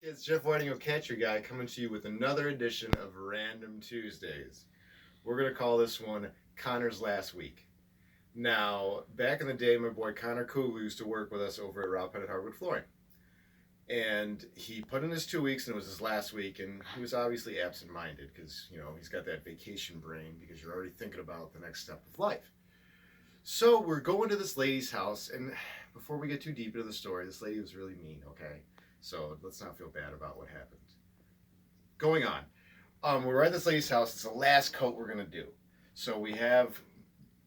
It's Jeff Whiting, your Catcher Guy, coming to you with another edition of Random Tuesdays. We're going to call this one Connor's Last Week. Now, back in the day, my boy Connor Kugler used to work with us over at Rob Pettit Hardwood Flooring. And he put in his 2 weeks, and it was his last week, and he was obviously absent-minded because, he's got that vacation brain because you're already thinking about the next step of life. So we're going to this lady's house, and before we get too deep into the story, this lady was really mean, okay? So let's not feel bad about what happened. Going on. We're at this lady's house. It's the last coat we're going to do. So we have,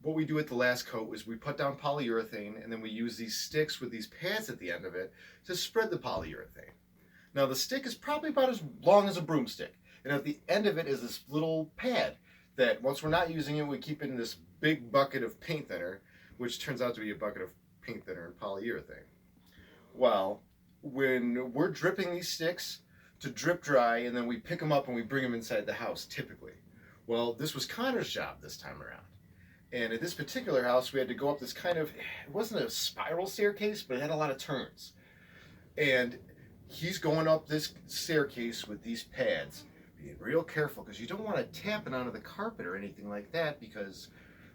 what we do at the last coat is we put down polyurethane, and then we use these sticks with these pads at the end of it to spread the polyurethane. Now the stick is probably about as long as a broomstick. And at the end of it is this little pad that once we're not using it, we keep it in this big bucket of paint thinner, which turns out to be a bucket of paint thinner and polyurethane. Well, when we're dripping these sticks to drip dry, and then we pick them up and we bring them inside the house, typically. Well, this was Connor's job this time around. And at this particular house, we had to go up this kind of, it wasn't a spiral staircase, but it had a lot of turns. And he's going up this staircase with these pads, being real careful, because you don't want to tap it onto the carpet or anything like that, because,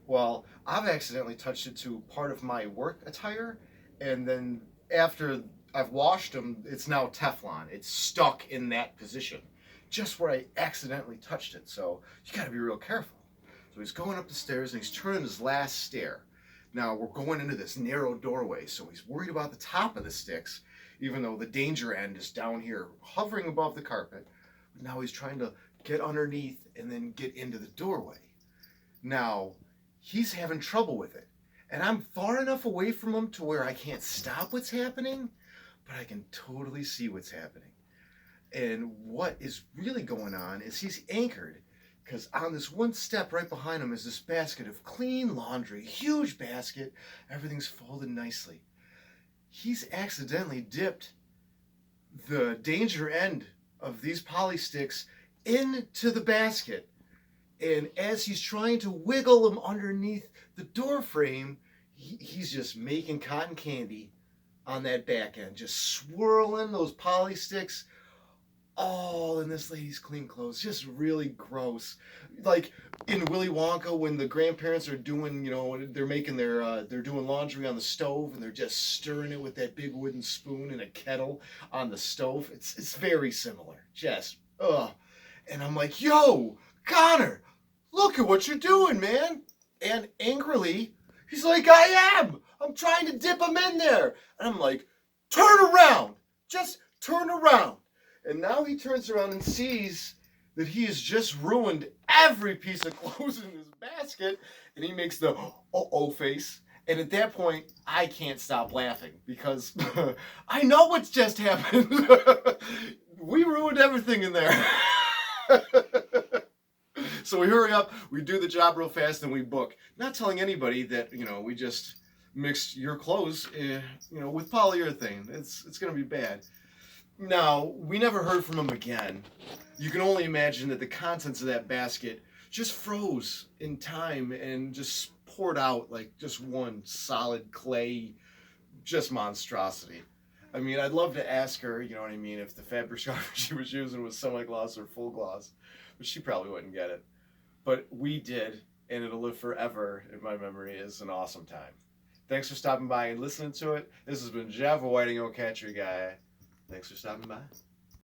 well, I've accidentally touched it to part of my work attire, and then after I've washed them, it's now Teflon. It's stuck in that position, just where I accidentally touched it. So you got to be real careful. So he's going up the stairs and he's turning his last stair. Now we're going into this narrow doorway, so he's worried about the top of the sticks, even though the danger end is down here, hovering above the carpet. But now he's trying to get underneath and then get into the doorway. Now he's having trouble with it, and I'm far enough away from him to where I can't stop what's happening, but I can totally see what's happening. And what is really going on is he's anchored, because on this one step right behind him is this basket of clean laundry, huge basket, everything's folded nicely. He's accidentally dipped the danger end of these poly sticks into the basket. And as he's trying to wiggle them underneath the door frame, he's just making cotton candy on that back end, just swirling those poly sticks all in this lady's clean clothes. Just really gross. Like in Willy Wonka, when the grandparents are doing, they're making they're doing laundry on the stove, and they're just stirring it with that big wooden spoon in a kettle on the stove. It's very similar. Just, ugh. And I'm like, yo, Connor, look at what you're doing, man. And angrily, he's like, I'm trying to dip him in there. And I'm like, turn around. Just turn around. And now he turns around and sees that he has just ruined every piece of clothes in his basket. And he makes the uh-oh face. And at that point, I can't stop laughing because I know what's just happened. We ruined everything in there. So we hurry up, we do the job real fast, and we book. Not telling anybody that, we just mixed your clothes, with polyurethane. It's going to be bad. Now, we never heard from him again. You can only imagine that the contents of that basket just froze in time and just poured out like just one solid clay, just monstrosity. I mean, I'd love to ask her, if the fabric scarf she was using was semi-gloss or full gloss, but she probably wouldn't get it. But we did, and it'll live forever in my memory as an awesome time. Thanks for stopping by and listening to it. This has been Jeff Whiting, your Catcher Guy. Thanks for stopping by.